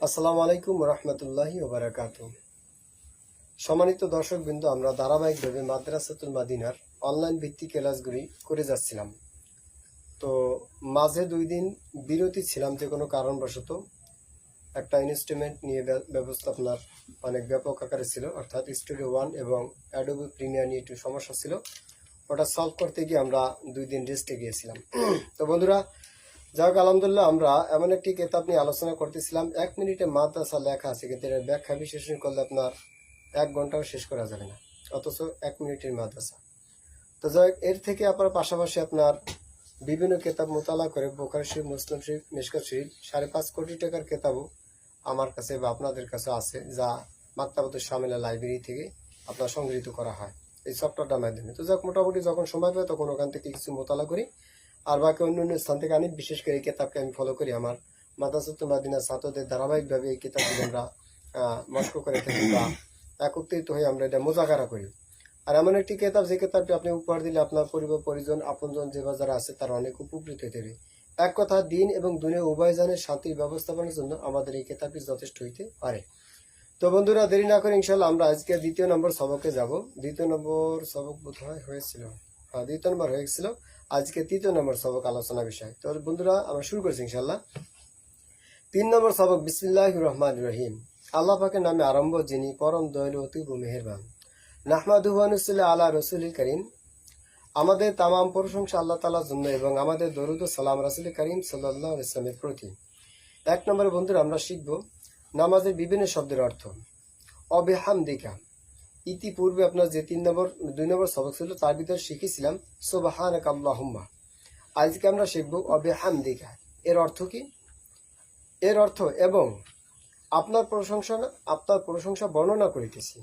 আসসালামু আলাইকুম রহমতুল্লাহি ওবারাকাতু। সম্মানিত দর্শকবৃন্দ, আমরা ধারাবাহিকভাবে মাদ্রাসাতুল মাদিনার অনলাইন ভিত্তিক ক্লাসগুলি করে যাচ্ছিলাম। তো মাঝে 2 দিন বিরতি ছিলাম যে কোনো কারণবশত। একটা ইনস্ট্রুমেন্ট নিয়ে ব্যবস্থা আপনার অনেক ব্যাপক আকারে ছিল, অর্থাৎ স্টুডিও 1 এবং অ্যাডোবি প্রিমিয়ার নিয়ে একটু সমস্যা ছিল। ওটা সলভ করতে গিয়ে আমরা 2 দিন রেস্টে গিয়েছিলাম। তো বন্ধুরা, যাক আলহামদুলিল্লাহ, আমরা এমন একটি কিতাব নিয়ে আলোচনা করতেছিলাম। 1 মিনিটে মাদ্রাসা লেখা আছে, কিন্তু এর ব্যাখ্যা বিশ্লেষণ করলে আপনার 1 ঘন্টাও শেষ করা যাবে না, অথচ 1 মিনিটের মাদ্রাসা। তো যাই এর থেকে আপনার পাশাপাশি আপনার বিভিন্ন কিতাব মোতালা করে বুখারী শরীফ, মুসলিম শরীফ, মিশকাত শরীফ 5.5 কোটি টাকার কিতাবও আমার কাছে বা আপনাদের কাছে আছে, যা মাকতাবাতুল শামিলা লাইব্রেরি থেকে আপনার সংগৃহীত করা হয় এই সফটওয়্যারটার মাধ্যমে। তো যাক, মোটামুটি যখন সময় পাই তখন ওখান থেকে কিছু মোতালা করি, আর বাকি অন্য অন্য স্থান থেকে আনি। বিশেষ করে এই কিতাবকে আমি ফলো করি। আমার মাদ্রাসাতুল মাদিনার ছাত্রদের ধারাবাহিকভাবে এই কিতাবগুলো আমরা মস্ক করে থাকি বা একত্রিত হয়ে আমরা এটা মোজাকারা করি। আর এমন একটি কিতাব, যে কিতাবটি আপনি উপহার দিলে আপনার পরিবার পরিজন আপনজন যে যারা আছে তারা অনেক উপকৃত হতে হবে। এক কথা, দিন এবং দুনিয়া উভয়জনের শান্তির ব্যবস্থাপনার জন্য আমাদের এই কিতাবটি যথেষ্ট হইতে পারে। তো বন্ধুরা, দেরি না করে ইনশাল্লাহ আমরা আজকে 2য় নম্বর সবকে যাব। 2য় নম্বর সবক বোধহয় হয়েছিল, 2য় নম্বর হয়েছিল। আজকে 3য় নম্বর সবক আলোচনা বিষয়। তো বন্ধুরা, আমরা শুরু করছি ইনশাল্লাহ। 3 নম্বর সবক, বিসমিল্লাহির রহমানির রহিম। আল্লাহ পাকের নামে আরম্ভ, যিনি পরম দয়ালু অতি মেহেরবান। নাহমাদুহু ওয়া নুসাল্লি আলা রাসূলিল কারীম। আমাদের তামাম প্রশংসা আল্লাহ তাআলার জন্য এবং আমাদের দরুদ ও সালাম রাসূল করিম সাল্লাল্লাহু আলাইহি ওয়াসাল্লামের প্রতি। 1 নম্বরে বন্ধুরা আমরা শিখব নামাজের বিভিন্ন শব্দের অর্থ। অবিহামদিকা, ইতিপূর্বে আপনার যে 2 নম্বর সবক ছিল তার ভিতরে শিখেছিলাম সুবহানাকা আল্লাহুম্মা। আজকে আমরা শিখব অবিহামদিকা। এর অর্থ কি? এর অর্থ এবং আপনার প্রশংসা বর্ণনা করিতেছি।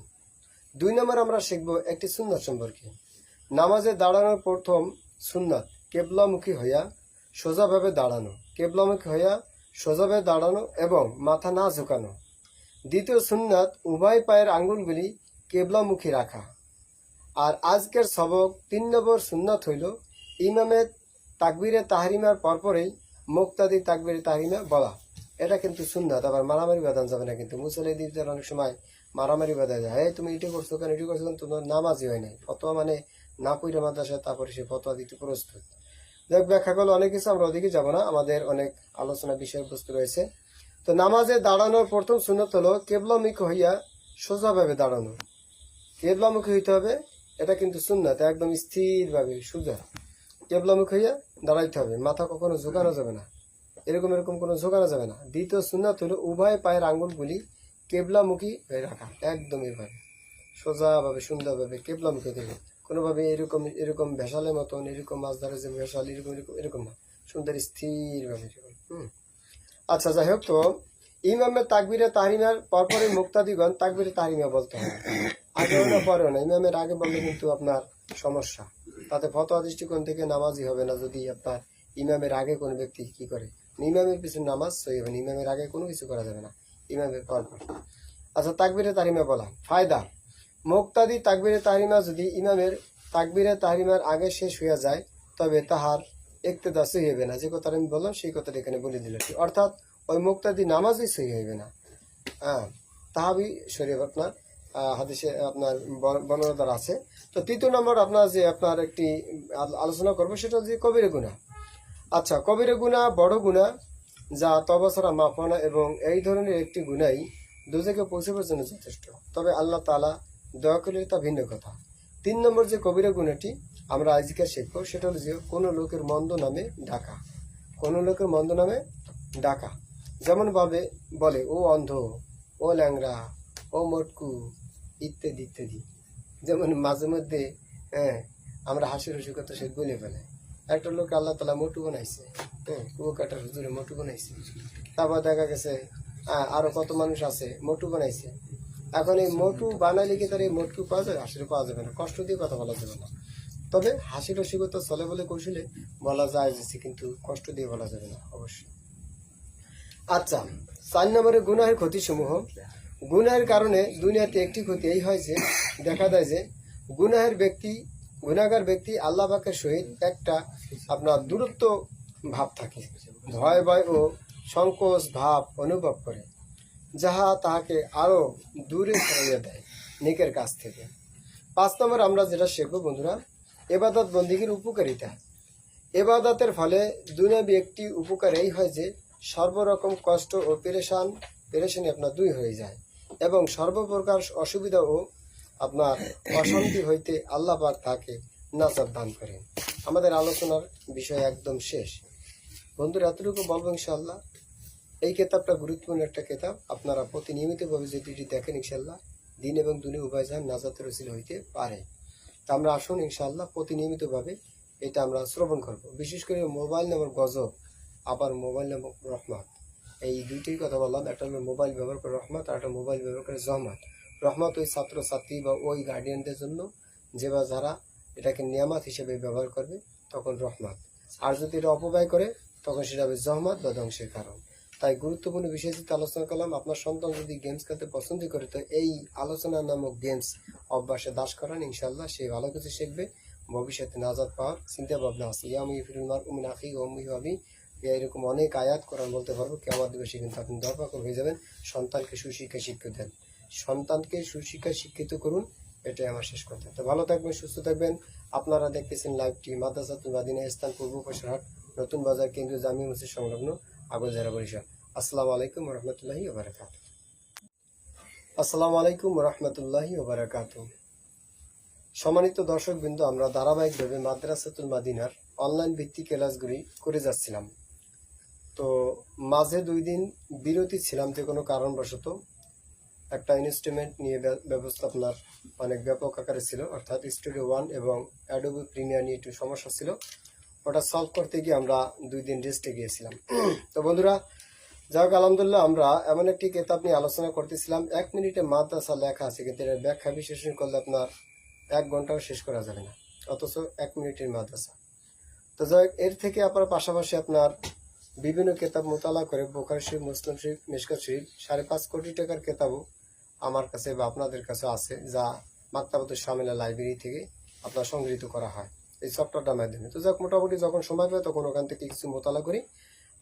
2 নম্বর আমরা শিখব একটি সুন্নাত সম্পর্কে। নামাজে দাঁড়ানোর প্রথম সুন্নাত কেবলামুখী হইয়া সোজাভাবে দাঁড়ানো, কেবলামুখী হইয়া সোজাভাবে দাঁড়ানো এবং মাথা না ঝুঁকানো। দ্বিতীয় সুন্নাত উভয় পায়ের আঙ্গুলগুলি কেবলামুখী রাখা। আর আজকের সবক 3 নম্বর সুন্নাত হইল ইমামের তাকবীরে তাহরিমার পরপরেই মুক্তাদি তাকবীরে তাহরিমা বলা। এটা কিন্তু সুন্নাত, আবার মারামারি বাঁধান যাবে না। কিন্তু মুসল্লিদের অনেক সময় মারামারি বাঁধা যায়, হ্যাঁ তুমি এটি করছো কেন, এটি করছো কেন, তোমার নামাজই হয় নাই। ফতোয়া মানে না পড়ে মাদ্রাসায়, তারপরে সে ফতোয়া দিতে প্রস্তুত। দেখ, ব্যাখ্যা করলে অনেক কিছু, আমরা ওদিকে যাবো না, আমাদের অনেক আলোচনা বিষয়বস্তু রয়েছে। তো নামাজে দাঁড়ানোর প্রথম সুন্নত হলো কেবলামুখী হইয়া সোজাভাবে দাঁড়ানো। কেবলামুখী হইতে হবে, এটা কিন্তু সুন্নাত। একদম স্থিরভাবে সোজা কেবলামুখী হইয়া দাঁড়াইতে হবে, মাথা কখনো ঝুঁকানো যাবে না, এরকম কোনো ঝোঁকানো যাবে না। দ্বিতীয় সুন্নাত হলো উভয় পায়ের আঙ্গুলগুলি কেবলামুখী হয়ে রাখা, একদম এভাবে সোজাভাবে সুন্দরভাবে কেবলামুখী দেবে। কোনোভাবে এরকম ভেসালের মতন, এরকম মাছ ধরে যে ভেসাল, এরকম না, সুন্দর স্থিরভাবে। আচ্ছা, যাই হোক, তো ইমামের তাকবীরে তাহরিমার পরপরই মুক্তাদিগণ তাকবীরে তাহরিমা বলতে হবে। আগেও না পরেও না, ইমামের আগে বললে কিন্তু আপনার সমস্যা, তাতে ফতোয়া দৃষ্টিকোণ থেকে নামাজই হবে না। যদি আপনার ইমামের আগে কোনো ব্যক্তি কি করে, ইমামের পিছনে নামাজ সহি হবে না, ইমামের আগে কোনো কিছু করা যাবে না, ইমামের পরপর। আচ্ছা, তাকবীরে তাহরিমা বলা। ফায়দা, মুক্তাদি তাকবীরে তাহরিমা যদি ইমামের তাকবীরে তাহরিমার আগে শেষ হইয়া যায় তবে তাহার ইক্তেদা সহি হবে না। যে কথাটা আমি বললাম সেই কথাটা এখানে বলে দিল, অর্থাৎ ওই মুক্তাদি নামাজই সহি হইবে না। হ্যাঁ, তাহাবি শরীফ আপনার হাদিসে আপনার বর্ণনা আছে। তো 3য় নম্বর আপনার যে আপনার একটি আলোচনা করবো, সেটা হচ্ছে কবিরা গুনাহ। আচ্ছা, কবিরা গুনাহ বড় গুনাহ, যা তওবা ছাড়া মাফ হয় না, এবং এই ধরনের একটি গুনাহই দোজখে পৌঁছাবার জন্য যথেষ্ট। তবে আল্লাহ তাআলা দয়া করলে তা ভিন্ন কথা। 3 নম্বর যে কবিরা গুনাহটি আমরা আজকে শিখবো, সেটা হলো যে কোনো লোকের মন্দ নামে ডাকা। কোনো লোকের মন্দ নামে ডাকা, যেমন ভাবে বলে ও অন্ধ, ও ল্যাংড়া, ও মটকু, ইত্যাদি ইত্যাদি। যেমন মাঝে মধ্যে আমরা হাসির রসিকতা সে বলে ফেলে। একটা লোক আল্লাহ তাআলা মোটু বানাইছে, কুয়াকাটার হুজুরে মোটু বানাইছে। তারপর দেখা গেছে আরো কত মানুষ আছে মোটু বানাইছে। এখন এই মোটু বানাইলে কি তার এই মোটকু পাওয়া যাবে? হাসির পাওয়া যাবে না, কষ্ট দিয়ে কথা বলা যাবে না। তবে হাসি রসিকতা চলে বলে কৌশলে বলা যায় যে, কিন্তু কষ্ট দিয়ে বলা যাবে না অবশ্যই। আচ্ছা, 4 নম্বরে গুনাহের ক্ষতিসমূহ। গুনাহের কারণে দুনিয়াতে একটি ক্ষতি এই হয় যে, দেখা যায় যে গুনাহগার ব্যক্তি আল্লাহ পাকের সহিত একটা আপনার দূরত্ব ভাব থাকে, ভয় ও সংকোচ ভাব অনুভব করে। যাহা তাহাকে আরো দূরে সরাইয়া দেয় নেকের কাছ থেকে। 5 নম্বর আমরা যেটা শিখবো বন্ধুরা, এবাদত বন্দিগির উপকারিতা। এবাদতের ফলে দুনিয়াবি একটি উপকার এই হয় যে সর্বরকম কষ্ট ও পেরেশানি আপনার দূর হয়ে যায় এবং সর্বপ্রকার অসুবিধা ও আপনার অশান্তি হইতে আল্লাহ পাক তাকে নাজাত দান করেন। আমাদের আলোচনার বিষয় একদম শেষ বন্ধুরা, এতটুকু বলবো ইনশাআল্লাহ। এই কিতাবটা গুরুত্বপূর্ণ একটা কিতাব, আপনারা প্রতিনিয়মিতভাবে যদি এটি দেখেন ইনশাআল্লাহ দিন এবং দুনিয়া উভয় জাহান নাজাতের ওসিলা হইতে পারে। তা আমরা আসুন ইনশাআল্লাহ প্রতিনিয়মিতভাবে এটা আমরা শ্রবণ করব। বিশেষ করে মোবাইল নামক গজব, আবার মোবাইল নামক রহমত, এই দুইটির কথা বললাম। একটা হলো মোবাইল ব্যবহার করে রহমত, আর একটা মোবাইল ব্যবহার করে জহমত। রহমত ওই ছাত্রছাত্রী বা ওই গার্ডিয়ানদের জন্য যে বা যারা এটাকে নিয়ামত হিসেবে ব্যবহার করবে তখন রহমত, আর যদি এটা অপব্যয় করে তখন সেটা হবে জহমত বা ধ্বংসের কারণ। তাই গুরুত্বপূর্ণ বিষয় যেটা আলোচনা করলাম, আপনার সন্তান যদি গেমস খেলতে পছন্দ করে তো এই আলোচনা নামক গেমস অভ্যাসে দাস করান, ইনশাল্লাহ সে ভালো কিছু শিখবে, ভবিষ্যতে নাজাত পাওয়ার চিন্তা ভাবনা আছে। ইয়ামি ফিরুমার উমিন আখি ওমি ভাবি, এরকম অনেক আয়াত কোরআন বলতে পারবো। কেমন দিবসে কিন্তু আপনি দরপাকর হয়ে যাবেন। সন্তানকে সুশিক্ষা শিক্ষিত দেন, সন্তানকে সুশিক্ষায় শিক্ষিত করুন, এটাই আমার শেষ কথা। তো ভালো থাকবেন, সুস্থ থাকবেন। আপনারা দেখতেছেন লাইভটি মাদ্রাসাতুল মাদিনা, স্থান পূর্ব পশুরহাট, নতুন বাজার, কেন্দ্রীয় জামিয়া মসজিদ সংলগ্ন, আগুলঝাড়া, বরিশাল। আসসালামু আলাইকুম রহমতুল্লাহি ওবারাকাতুহু। আসসালামু আলাইকুম রহমতুল্লাহি ওবারাকাতুহু। সম্মানিত দর্শক বিন্দু, আমরা ধারাবাহিকভাবে মাদ্রাসাতুল মাদিনার অনলাইন ভিত্তিক ক্লাসগুলি করে যাচ্ছিলাম। তো মাঝে 2 দিন বিরতি ছিলাম যে কোনো কারণবশত। একটা ইনস্ট্রুমেন্ট নিয়ে ব্যবস্থা আপনার অনেক ব্যাপক আকারে ছিল, অর্থাৎ স্টুডিও 1 এবং অ্যাডোবি প্রিমিয়ার নিয়ে একটু সমস্যা ছিল। ওটা সলভ করতে গিয়ে আমরা 2 দিন রেস্টে গিয়েছিলাম। তো বন্ধুরা, যাক আলহামদুলিল্লাহ, আমরা এমন একটি কিতাব নিয়ে আলোচনা করতেছিলাম। 1 মিনিটে মাদ্রাসা লেখা আছে, কিন্তু এর ব্যাখ্যা বিশ্লেষণ করলে আপনার 1 ঘন্টাও শেষ করা যাবে না, অথচ 1 মিনিটের মাদ্রাসা। তো যাই, এর থেকে আপনার পাশাপাশি আপনার বিভিন্ন কিতাব মোতালা করে বুখারী শরীফ, মুসলিম শরীফ, মিশকাত শরীফ 5.5 কোটি টাকার কিতাবও আমার কাছে বা আপনাদের কাছে আছে, যা মাকতাবাতুল শামিলা লাইব্রেরি থেকে আপনার সংগৃহীত করা হয় এই সফটওয়্যারটার মাধ্যমে। তো যাক, মোটামুটি যখন সময় পাই তখন ওখান থেকে কিছু মোতালা করি,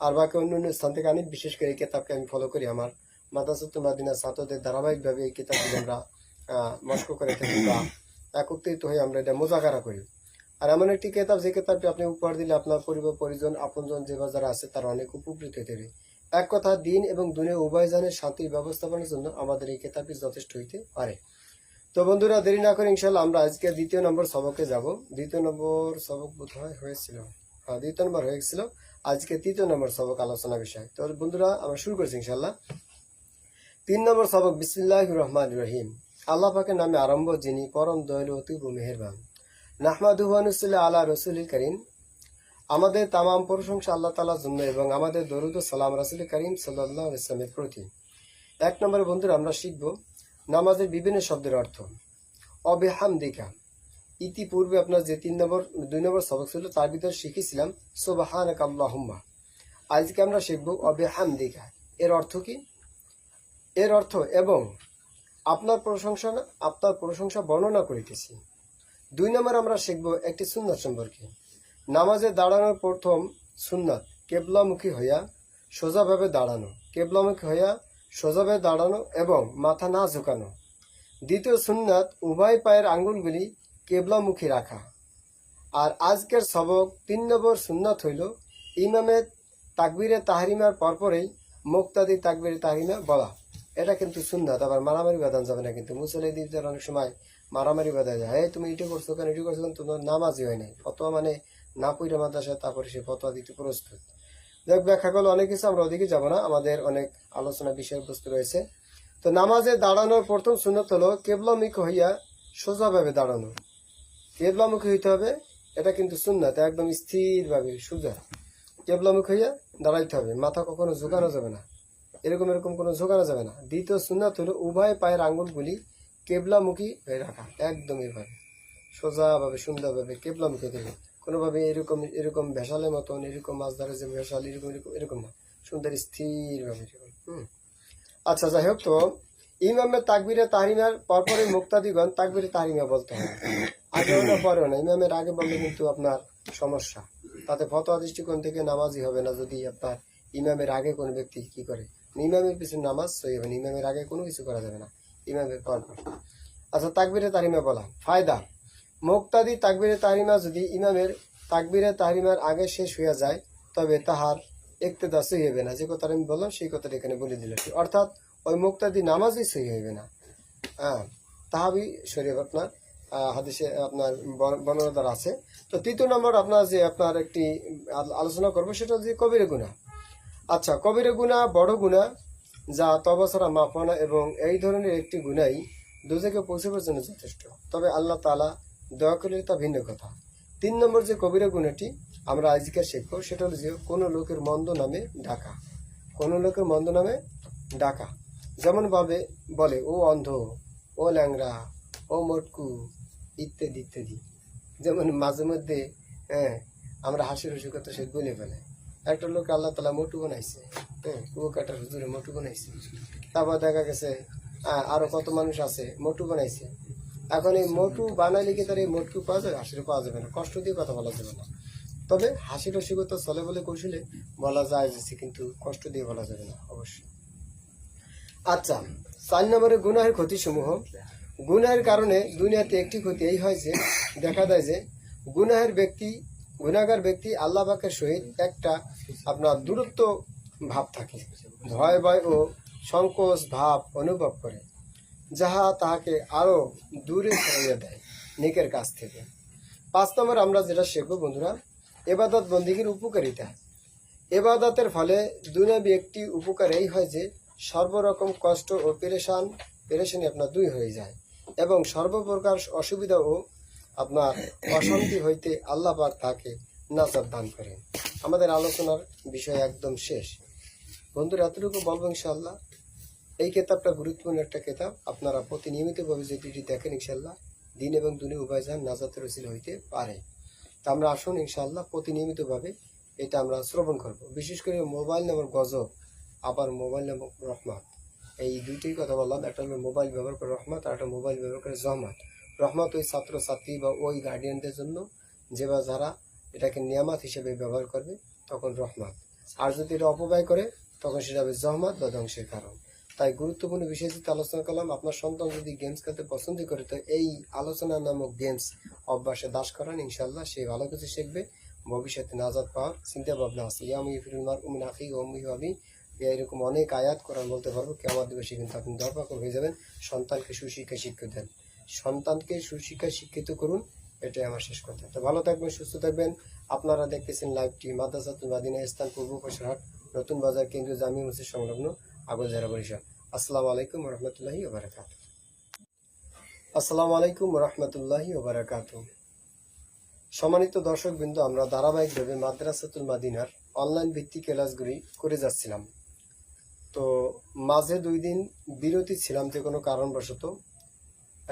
আর বাকি অন্য অন্য স্থান থেকে আনি। বিশেষ করে এই কিতাবকে আমি ফলো করি। আমার মাদ্রাসাতুল মাদিনা ছাত্রদের ধারাবাহিকভাবে এই কিতাবগুলো আমরা মস্ক করে থাকি বা একত্রিত হয়ে আমরা এটা মোজাকারা করি। আর এমন একটি কিতাব, যে কিতাবটি আপনি উপহার দিলে আপনার পরিবার পরিজন আপনজন যে যারা আছে তারা অনেক উপকৃত হতে হবে। এক কথা, দিন এবং দুনিয়া উভয় জানের শান্তির ব্যবস্থাপনার জন্য আমাদের এই কিতাবটি যথেষ্ট হইতে পারে। তো বন্ধুরা, দেরি না করে ইনশাল্লাহ আমরা আজকে 2য় নম্বর সবকে যাব। 2য় নম্বর সবক বোধহয় হয়েছিল, হ্যাঁ 2য় নম্বর হয়েছিল। আজকে 3য় নম্বর সবক আলোচনা বিষয়। তো বন্ধুরা, আমরা শুরু করছি ইনশাল্লাহ। 3 নম্বর সবক, বিসমিল্লাহির রহমানির রহিম। আল্লাহ পাকের নামে আরম্ভ, যিনি পরম দয়ালু অতি মেহেরবান। নাহমাদুহু ওয়া নুসাল্লি আলা রাসূলিল কারীম। আমাদের তামাম প্রশংসা আল্লাহ তাআলার জন্য এবং আমাদের দরুদ ও সালাম রাসূল কারীম সাল্লাল্লাহু আলাইহি ওয়াসাল্লামের প্রতি। 1 নম্বরে বন্ধুরা আমরা শিখব নামাজের বিভিন্ন শব্দের অর্থ। অবিহামদিকা, ইতিপূর্বে আপনার যে 2 নম্বর সবক ছিল তার ভিতরে শিখেছিলাম সুবহানাকা আল্লাহুম্মা। আজকে আমরা শিখব অবিহামদিকা। এর অর্থ কি? এর অর্থ এবং আপনার প্রশংসা বর্ণনা করিতেছি। 2 নম্বর আমরা শিখব একটি সুন্নাত সম্পর্কে। নামাজে দাঁড়ানোর প্রথম সুন্নাত কেবলামুখী হইয়া সোজাভাবে দাঁড়ানো, কেবলামুখী হইয়া সোজাভাবে দাঁড়ানো এবং মাথা না ঝুঁকানো। দ্বিতীয় সুন্নাত উভয় পায়ের আঙ্গুলগুলি কেবলামুখী রাখা। আর আজকের সবক 3 নম্বর সুন্নাত হইল ইমামের তাকবীরে তাহরিমার পরপরেই মুক্তাদি তাকবীরে তাহরিমা বলা। এটা কিন্তু সুন্নাত, আবার মারামারি বাঁধান যাবে না। কিন্তু মুসল্লিদের অনেক সময় মারামারি বাঁধা যায়, হ্যাঁ তুমি এটি করছো কেন, এটি করছো কেন, তোমার নামাজই হয় নাই। ফতোয়া মানে না পইরা মাদ্রাসায় তারপরে সে ফতোয়া দিতে প্রস্তুত। যাক, ব্যাখ্যা করলো অনেক কিছু, আমরা ওদিকে যাবো না, আমাদের অনেক আলোচনা বিষয়বস্তু রয়েছে। তো নামাজে দাঁড়ানোর প্রথম সুন্নত হলো কেবলামুখী হইয়া সোজাভাবে দাঁড়ানো। কেবলামুখী হইতে হবে, এটা কিন্তু সুন্নাত, একদম স্থিরভাবে সোজা কেবলামুখী হইয়া দাঁড়াইতে হবে, মাথা কখনো ঝুঁকানো যাবে না, এরকম কোনো ঝোঁকানো যাবে না। দ্বিতীয় সুন্নাত হলো উভয় পায়ের আঙ্গুলগুলি কেবলামুখী হয়ে রাখা, একদম এভাবে সোজাভাবে সুন্দরভাবে কেবলামুখী দেবে, কোনোভাবে এরকম ভেসালের মতন, এরকম মাছ ধরে যে ভেসাল এরকম না, সুন্দর স্থিরভাবে। আচ্ছা, যাই হোক, তো ইমামের তাকবীরে তাহরিমার পরপরই মুক্তাদিগণ তাকবীরে তাহরিমা বলতে হবে, আগেও না পরেও না। ইমামের আগে বললে কিন্তু আপনার সমস্যা, তাতে ফতোয়া দৃষ্টিকোণ থেকে নামাজই হবে না যদি আপনার ইমামের আগে কোনো ব্যক্তি কি করে ইমামের পিছনে নামাজ সহি হবে না, ইমামের আগে কোনো কিছু করা যাবে না, ইমামের পর। আচ্ছা, তাকবিরে তাহরিমা বলা ফায়দা। মুক্তাদি তাকবিরে তাহরিমা যদি ইমামের তাকবিরে তাহরিমার আগে শেষ হইয়া যায় তবে তাহার ইক্তেদা সহি হবে না। যে কথাটা আমি বললাম সেই কথাটা এখানে বলে দিল, অর্থাৎ ওই মুক্তাদি নামাজই সহি হইবে না। হ্যাঁ, তাহাবি শরীফ আপনার হাদিসে আপনার বর্ণনাদার আছে। তো তৃতীয় নম্বর আপনার যে আপনার একটি আলোচনা করবো সেটা হচ্ছে কবিরে গুনাহ। আচ্ছা, কবিরে গুনাহ বড় গুনাহ যা তওবা ছাড়া মাফ হয় না, এবং এই ধরনের একটি গুনাহই দোজখে পৌঁছাবার জন্য যথেষ্ট, তবে আল্লাহ তাআলা দয়া করলে তা ভিন্ন কথা। 3 নম্বর যে কবিরা গুনাহটি আমরা আজকে শিখবো সেটা হলো যে কোনো লোকের মন্দ নামে ডাকা। কোনো লোকের মন্দ নামে ডাকা, যেমন ভাবে বলে ও অন্ধ, ও ল্যাংড়া, ও মটকু ইত্যাদি ইত্যাদি। যেমন মাঝে মধ্যে হ্যাঁ আমরা হাসির রসিকতা সে বলে ফেলে। একটা লোক আল্লাহ তাআলা মোটু বানাইছে, হ্যাঁ কুয়াকাটার হুজুরে মোটু বানাইছে। তারপর দেখা গেছে আরো কত মানুষ আছে মোটু বানাইছে। এখন এই মোটু বানাইলে কি তার এই মোটকু পাওয়া যাবে? হাসির পাওয়া যাবে না, কষ্ট দিয়ে কথা বলা যাবে না। তবে হাসি রসিকতা চলে বলে কৌশলে বলা যায় যে, কিন্তু কষ্ট দিয়ে বলা যাবে না অবশ্যই। আচ্ছা, 4 নম্বরে গুনাহের ক্ষতিসমূহ। গুনাহের কারণে দুনিয়াতে একটি ক্ষতি এই হয় যে দেখা যায় যে গুনাহগার ব্যক্তি আল্লাহ পাকের সহিত একটা আপনার দূরত্ব ভাব থাকে, ভয় ভয় ও সংকোচ ভাব অনুভব করে, যাহা তাহাকে আরো দূরে সরাইয়া দেয় নেকের কাছ থেকে। 5 নম্বর আমরা যেটা শিখবো বন্ধুরা, ইবাদত বন্দিগির উপকারিতা। ইবাদতের ফলে দুনিয়াবি একটি উপকার এই হয় যে সর্বরকম কষ্ট ও পেরেশানি আপনার দূর হয়ে যায়, এবং সর্বপ্রকার অসুবিধা ও আপনার অশান্তি হইতে আল্লাহ পাক তাকে নাজাত দান করেন। আমাদের আলোচনার বিষয় একদম শেষ বন্ধুরা, এতটুকু বলবো ইনশাআল্লাহ। এই কিতাবটা গুরুত্বপূর্ণ একটা কিতাব, আপনারা প্রতিনিয়মিতভাবে যদি এটি দেখেন ইনশাআল্লাহ দিন এবং দুনিয়া উভয় জাহান নাজাতের ওসিলা হইতে পারে। তা আমরা আসুন ইনশাআল্লাহ প্রতিনিয়মিতভাবে এটা আমরা শ্রবণ করব। বিশেষ করে মোবাইল নামক গজব, আবার মোবাইল নামক রহমত, এই দুইটির কথা বললাম। একটা হলো মোবাইল ব্যবহার করে রহমত, আর একটা মোবাইল ব্যবহার করে জহমত। রহমত ওই ছাত্রছাত্রী বা ওই গার্ডিয়ানদের জন্য যে বা যারা এটাকে নিয়ামত হিসেবে ব্যবহার করবে তখন রহমত, আর যদি এটা অপব্যয় করে তখন সেটা হবে জহমত বা ধ্বংসের কারণ। তাই গুরুত্বপূর্ণ বিষয় যেটা আলোচনা করলাম, আপনার সন্তান যদি গেমস খেলতে পছন্দ করে তো এই আলোচনা নামক গেমস অভ্যাসে দাস করান, ইনশাআল্লাহ সে ভালো কিছু শিখবে, ভবিষ্যতে নাজাত পাওয়ার চিন্তা ভাবনা আছে। এরকম অনেক আয়াত কোরআন বলতে পারবো, কিয়ামত দিবসে কিন্তু আপনি দরপাকর হয়ে যাবেন। সন্তানকে সুশিক্ষা শিক্ষা দেন, সন্তানকে সুশিক্ষা শিক্ষিত করুন, এটাই আমার শেষ কথা। তো ভালো থাকবেন, সুস্থ থাকবেন। আপনারা দেখতেছেন লাইভটি মাদ্রাসাতুল মাদিনা, স্থান পূর্ব পশুরহাট, নতুন বাজার, কেন্দ্রীয় জামিয়া মসজিদ সংলগ্ন, আবুজারা, বরিশাল। আসসালামু আলাইকুম রহমতুল্লাহি ওয়া বারাকাতুহু। আসসালামু আলাইকুম রহমতুল্লাহি ওয়া বারাকাতুহু। সম্মানিত দর্শকবৃন্দ, আমরা ধারাবাহিকভাবে মাদ্রাসাতুল মাদিনার অনলাইন ভিত্তিক ক্লাসগুলি করে যাচ্ছিলাম। তো মাঝে 2 দিন বিরতি ছিলাম যে কোনো কারণবশত।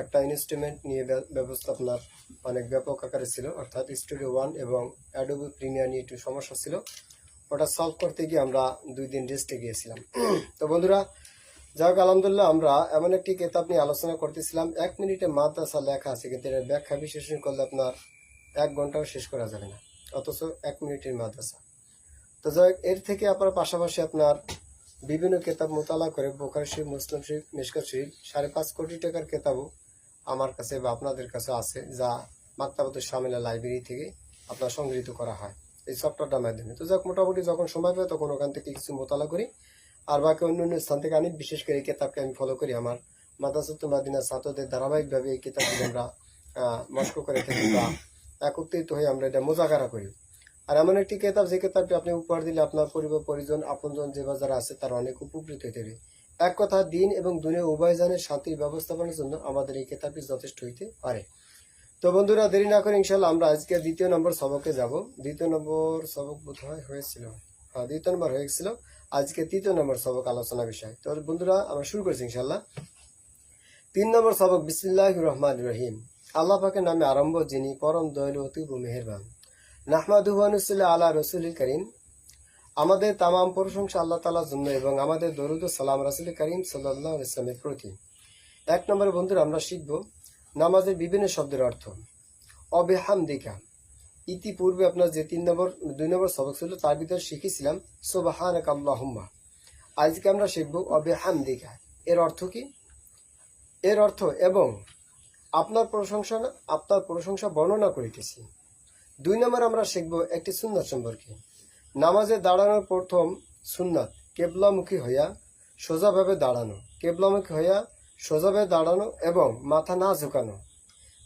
একটা ইনস্ট্রুমেন্ট নিয়ে ব্যবস্থা আপনার অনেক ব্যাপক আকারে ছিল, অর্থাৎ স্টুডিও 1 এবং অ্যাডোবি প্রিমিয়ার নিয়ে একটু সমস্যা ছিল। ওটা সলভ করতে গিয়ে আমরা 2 দিন রেস্টে গিয়েছিলাম। তো বন্ধুরা, যাক আলহামদুলিল্লাহ, আমরা এমন একটি কিতাব নিয়ে আলোচনা করতেছিলাম। 1 মিনিটে মাদ্রাসা লেখা আছে, কিন্তু এর ব্যাখ্যা বিশ্লেষণ করলে আপনার 1 ঘন্টাও শেষ করা যাবে না, অথচ 1 মিনিটের মাদ্রাসা। তো যাই, এর থেকে আপনার পাশাপাশি আপনার বিভিন্ন কিতাব মোতালা করে বুখারী শরীফ, মুসলিম শরীফ, মিশকাত শরীফ 5.5 কোটি টাকার কিতাবও আমার কাছে বা আপনাদের কাছে আছে, যা মাকতাবাতুল শামিলা লাইব্রেরি থেকে আপনার সংগৃহীত করা হয় এই সফটওয়্যারটার মাধ্যমে। তো যাক, মোটামুটি যখন সময় পাই তখন ওখান থেকে কিছু মোতালা করি, আর বাকি অন্য স্থান থেকে আনি। বিশেষ করে এই কিতাবকে আমি ফলো করি। আমার মাদ্রাসাতুল মাদিনার ছাত্রদের ধারাবাহিকভাবে এই কিতাবগুলো আমরা মস্ক করে থাকি বা একত্রিত হয়ে আমরা এটা মোজাকারা করি। আর এমন একটি কিতাব, যে কিতাবটি আপনি উপহার দিলে আপনার পরিবার, পরিজন, আপনজন যে যারা আছে তারা অনেক উপকৃত হতে হবে। এক কথা, দিন এবং দুনিয়া উভয় জানের শান্তির ব্যবস্থাপনার জন্য আমাদের এই কিতাবটি যথেষ্ট হইতে পারে। তো বন্ধুরা, দেরি না করে ইনশাআল্লাহ আমরা আজকে 2য় নম্বর সবকে যাব। 2য় নম্বর সবক বোধহয় হয়েছিল, হ্যাঁ 2য় নম্বর হয়েছিল। আজকে 3য় নম্বর সবক আলোচনা বিষয়। তো বন্ধুরা, আমরা শুরু করছি ইনশাআল্লাহ। 3 নম্বর সবক, বিসমিল্লাহির রহমানির রহিম। আল্লাহ পাকের নামে আরম্ভ, যিনি পরম দয়ালু অতি মেহেরবান। নাহমাদুহু ওয়া নুসাল্লি আলা রাসূলিল কারীম। আমাদের তামাম প্রশংসা আল্লাহ তাআলার জন্য এবং আমাদের দরুদ ও সালাম রাসূল কারীম সাল্লাল্লাহু আলাইহি ওয়াসাল্লামের প্রতি। 1 নম্বরে বন্ধুরা আমরা শিখব নামাজের বিভিন্ন শব্দের অর্থ। অবিহামদিকা, ইতিপূর্বে আপনার যে 2 নম্বর সবক ছিল তার ভিতরে শিখেছিলাম সুবহানাকা আল্লাহুম্মা। আজকে আমরা শিখব অবিহামদিকা। এর অর্থ কি? এর অর্থ এবং আপনার প্রশংসা বর্ণনা করিতেছি। 2 নম্বর আমরা শিখব একটি সুন্নাত সম্পর্কে। নামাজে দাঁড়ানোর প্রথম সুন্নাত কেবলামুখী হইয়া সোজাভাবে দাঁড়ানো, কেবলামুখী হইয়া সোজাভাবে দাঁড়ানো এবং মাথা না ঝুঁকানো।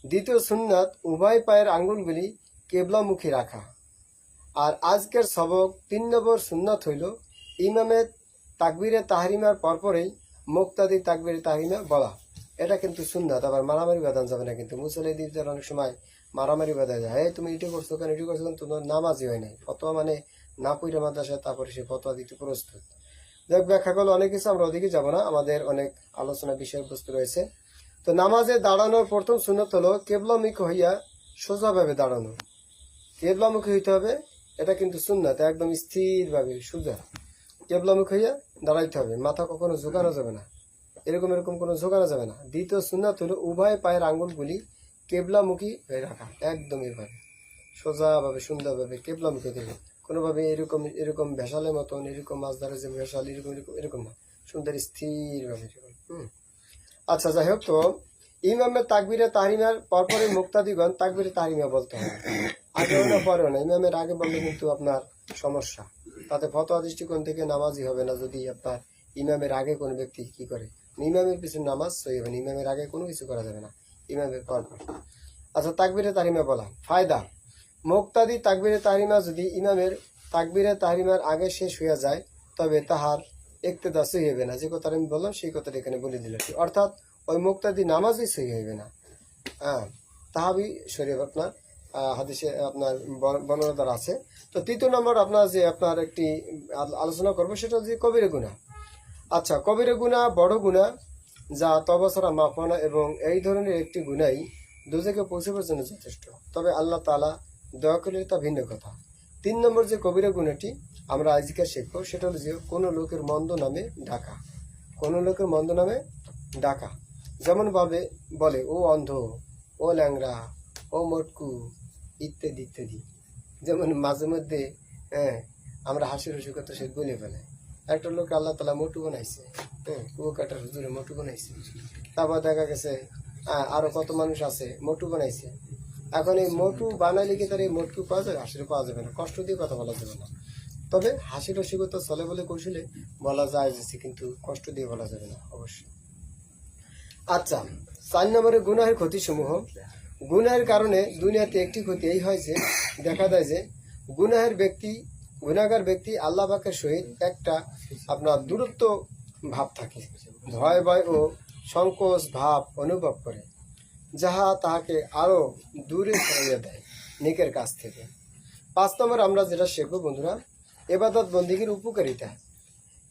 দ্বিতীয় সুন্নাত উভয় পায়ের আঙ্গুলগুলি কেবলামুখী রাখা। আর আজকের সবক 3 নম্বর সুন্নাত হইল ইমামের তাকবীরে তাহরিমার পরপরেই মুক্তাদি তাকবীরে তাহরিমা বলা। এটা কিন্তু সুন্নাত, আবার মারামারি বাঁধান যাবে না। কিন্তু মুসল্লিদের অনেক সময় মারামারি বাঁধা যায়, হ্যাঁ তুমি এটি করছো কেন, এটি করছো কেন, তোমার নামাজই হয় নাই। ফতোয়া মানে না পইরা মাদ্রাসায় তারপরে সে ফতোয়া দিতে প্রস্তুত। যাক, ব্যাখ্যা করলে অনেক কিছু, আমরা ওদিকে যাবো না, আমাদের অনেক আলোচনা বিষয়বস্তু রয়েছে। তো নামাজে দাঁড়ানোর প্রথম সুন্নত হলো কেবলামুখী হইয়া সোজাভাবে দাঁড়ানো। কেবলামুখী হইতে হবে, এটা কিন্তু সুন্নাত, একদম স্থিরভাবে সোজা কেবলামুখী হইয়া দাঁড়াইতে হবে, মাথা কখনো ঝুঁকানো যাবে না, এরকম কোনো ঝোঁকানো যাবে না। দ্বিতীয় সুন্নাত হলো উভয় পায়ের আঙ্গুলগুলি কেবলামুখী হয়ে রাখা, একদম এভাবে সোজাভাবে সুন্দরভাবে কেবলামুখী দেবে, কোনোভাবে এরকম ভেসালের মতন, এরকম মাছ ধরে যে ভেসাল এরকম না, সুন্দর স্থিরভাবে। আচ্ছা, যাই হোক, তো ইমামের তাকবীরে তাহরিমার পরপরই মুক্তাদিগণ তাকবীরে তাহরিমা বলতে হবে, আগেও না পরেও না। ইমামের আগে বললে কিন্তু আপনার সমস্যা, তাতে ফতোয়া দৃষ্টিকোণ থেকে নামাজই হবে না। যদি আপনার ইমামের আগে কোনো ব্যক্তি কি করে, ইমামের পিছনে নামাজ সহি হবে না, ইমামের আগে কোনো কিছু করা যাবে না, ইমামের পরপর। আচ্ছা, তাকবীরে তাহরিমা বলা। ফায়দা, মুক্তাদি তাকবীরে তাহরিমা যদি ইমামের তাকবীরে তাহরিমার আগে শেষ হইয়া যায় তবে তাহার ইক্তেদা সহি হবে না। যে কথাটা আমি বললাম সেই কথাটা এখানে বলে দিল, অর্থাৎ ওই মুক্তাদি নামাজই সহি হইবে না। হ্যাঁ, তাহাবি শরীফ আপনার হাদিসে আপনার বর্ণনা আছে। তো 3 নম্বর আপনার যে আপনার একটি আলোচনা করবো সেটা হচ্ছে কবিরে গুনাহ। আচ্ছা, কবিরে গুনাহ বড় গুনাহ যা তওবা ছাড়া মাফ হয় না, এবং এই ধরনের একটি গুনাহই দোজখে পৌঁছাবার জন্য যথেষ্ট, তবে আল্লাহ তাআলা দয়া করলে তা ভিন্ন কথা। 3 নম্বর যে কবিরা গুনাহটি আমরা আজকে শিখবো সেটা হলো যে কোনো লোকের মন্দ নামে ডাকা, কোনো লোকের মন্দ নামে ডাকা। যেমন ভাবে বলে ও অন্ধ, ও ল্যাংড়া, ও মটকু, ইত্যাদি ইত্যাদি। যেমন মাঝে মধ্যে আমরা হাসির রসিকতা সে বলে ফেলে। একটা লোক আল্লাহ তাআলা মোটু বানাইছে, কুয়াকাটার হুজুরে মোটু বানাইছে। তারপর দেখা গেছে আরো কত মানুষ আছে মোটু বানাইছে। এখন এই মোটু বানাইলে কি তার এই মোটকু পাওয়া যাবে? আসলে পাওয়া যাবে না, কষ্ট দিয়ে কথা বলা যাবে না। তবে হাসি রসিকতা চলে বলে কৌশলে বলা যায় যে, কিন্তু কষ্ট দিয়ে বলা যাবে না অবশ্যই। আচ্ছা, 4 নম্বরে গুনাহের ক্ষতিসমূহ। গুনাহের কারণে দুনিয়াতে একটি ক্ষতি এই হয় যে দেখা যায় যে গুনাহগার ব্যক্তি আল্লাহ পাকের সহিত একটা আপনার দূরত্ব ভাব থাকে, ভয় ও সংকোচ ভাব অনুভব করে, যাহা তাহাকে আরো দূরে সরাইয়া দেয় নেকের কাছ থেকে। 5 নম্বর আমরা যেটা শিখবো বন্ধুরা, ইবাদত বন্দেগীর উপকারিতা।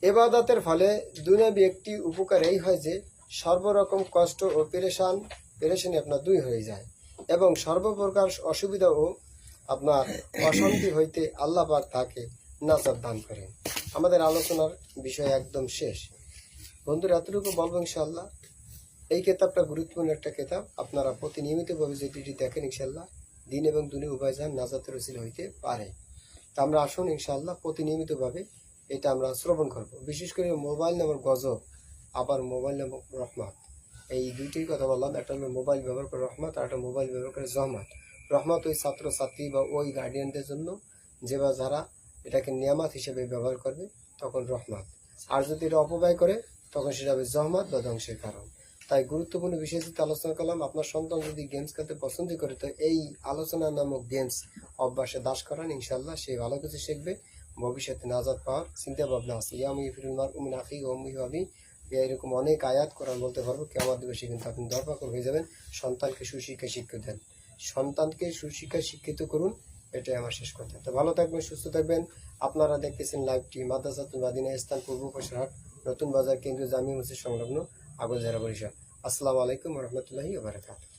ইবাদতের ফলে দুনিয়াবি একটি উপকার এই হয় যে সর্বরকম কষ্ট ও পেরেশানি আপনার দূর হয়ে যায়, এবং সর্বপ্রকার অসুবিধা ও আপনার অশান্তি হইতে আল্লাহ পাক তাকে নাজাত দান করেন। আমাদের আলোচনার বিষয় একদম শেষ বন্ধুরা, এতটুকু বলবো ইনশাআল্লাহ। এই কিতাবটা গুরুত্বপূর্ণ একটা কিতাব, আপনারা প্রতিনিয়মিতভাবে যদি এটি দেখেন ইনশাআল্লাহ দিন এবং দুনিয়া উভয় জাহান নাজাতের ওসিলা হইতে পারে। তা আমরা আসুন ইনশাআল্লাহ প্রতিনিয়মিতভাবে এটা আমরা শ্রবণ করব। বিশেষ করে মোবাইল নামক গজব, আবার মোবাইল নামক রহমত, এই দুইটির কথা বললাম। একটা হলো মোবাইল ব্যবহার করে রহমত, আর একটা মোবাইল ব্যবহার করে জহমত। রহমত ওই ছাত্রছাত্রী বা ওই গার্ডিয়ানদের জন্য যে বা যারা এটাকে নিয়ামত হিসেবে ব্যবহার করবে তখন রহমত, আর যদি এটা অপব্যয় করে তখন সেটা হবে জহমত বা ধ্বংসের কারণ। তাই গুরুত্বপূর্ণ বিষয় যেটা আলোচনা করলাম, আপনার সন্তান যদি গেমস খেলতে পছন্দ করে তো এই আলোচনা নামক গেমস অভ্যাসে দাস করান, ইনশাআল্লাহ সে ভালো কিছু শিখবে, ভবিষ্যতে নাজাত পাওয়ার চিন্তা ভাবনা আছে। এরকম অনেক আয়াত কোরআন বলতে পারবো, কিয়ামত দিবসে কিন্তু আপনি দরপাকর হয়ে যাবেন। সন্তানকে সুশিক্ষা শিক্ষা দেন, সন্তানকে সুশিক্ষা শিক্ষিত করুন, এটাই আমার শেষ কথা। তো ভালো থাকবেন, সুস্থ থাকবেন। আপনারা দেখতেছেন লাইভটি মাদ্রাসাতুল মাদিনা, স্থান পূর্ব পাশরহাট, নতুন বাজার, কেন্দ্রীয় জামি মসজিদ সংলগ্ন, আবুল জারা, বরিশাল। আসসালামু আলাইকুম ওয়া রাহমাতুল্লাহি ওয়া বারাকাতুহু।